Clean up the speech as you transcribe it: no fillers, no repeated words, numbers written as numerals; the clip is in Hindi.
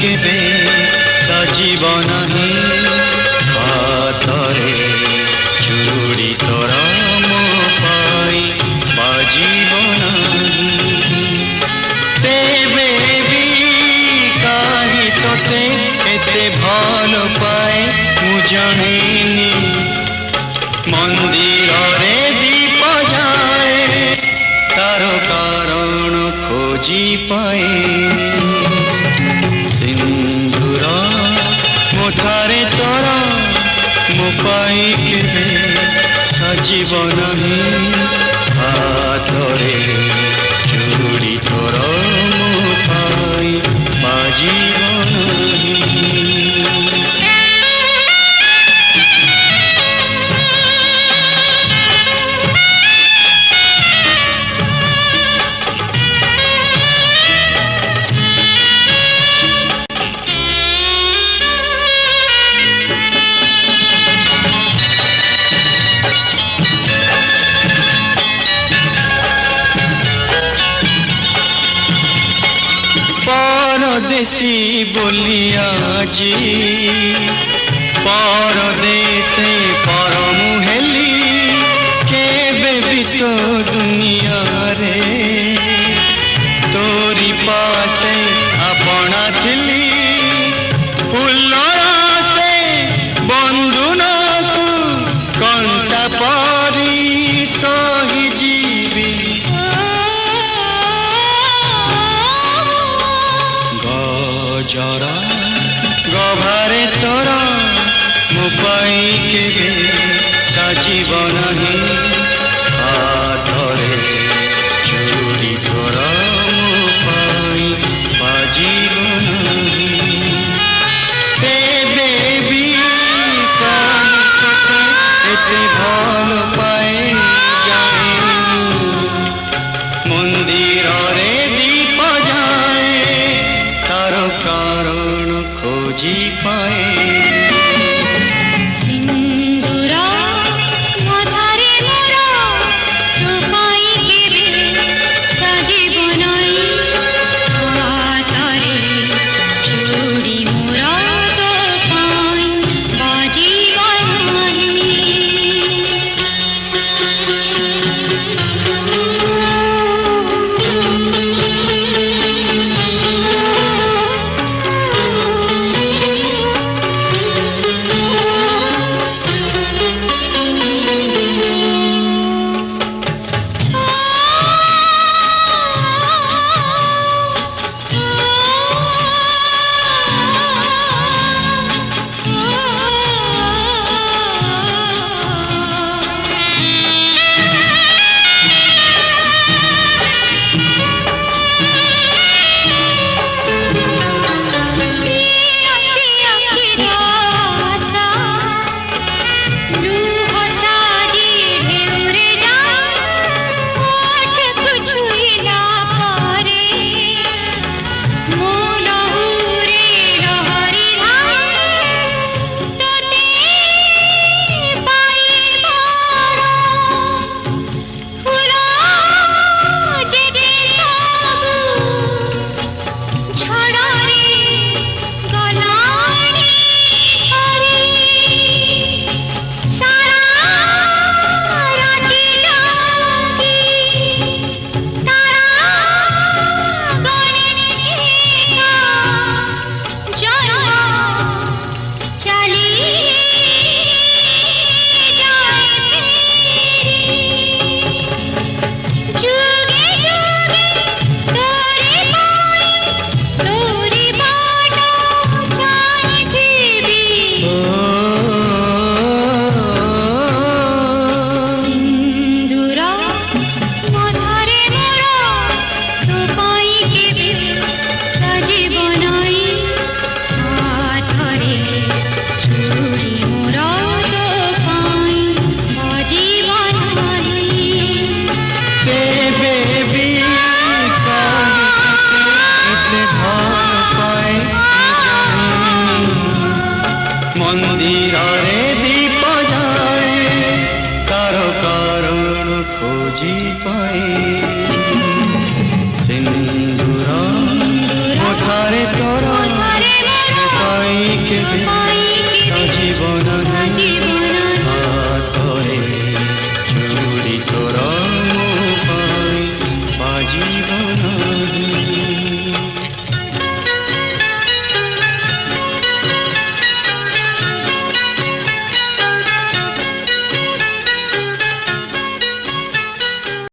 केबे सजीब नाही हातरे चूड़ी तोरा मो पाई बाजीब नाही तेबे भी काहे तोते एते भल पाए मु जानिनी मंदिर रे दीप जाए तार कारण खोजी पाए सिंदूर मुठारे तोरा मो पाई केबे सजीब नाही हाथरे चूड़ी तोरा मो पाई बाजीब नाही परदेसी बोलिया जी परदेसे परम हेली केबे भी तो दुनिया रे तोरी पासे अपना थिली फुलरा से बंधुन को कंटा परी सही जीवी जरा गभारे तोरा मो पाई केबे सजीब नाही हाथरे चूड़ी तोरा मो पाई बाजीब नाही तेबे भी काहे तोते एते भल पाए जाए मंदिर रे दीप जाए तार कारण खोजी पाए मंदिर रे दीप जाए तार कारण खोजी पाए सिंदूर मुठारे तोरा ନାହିଁ।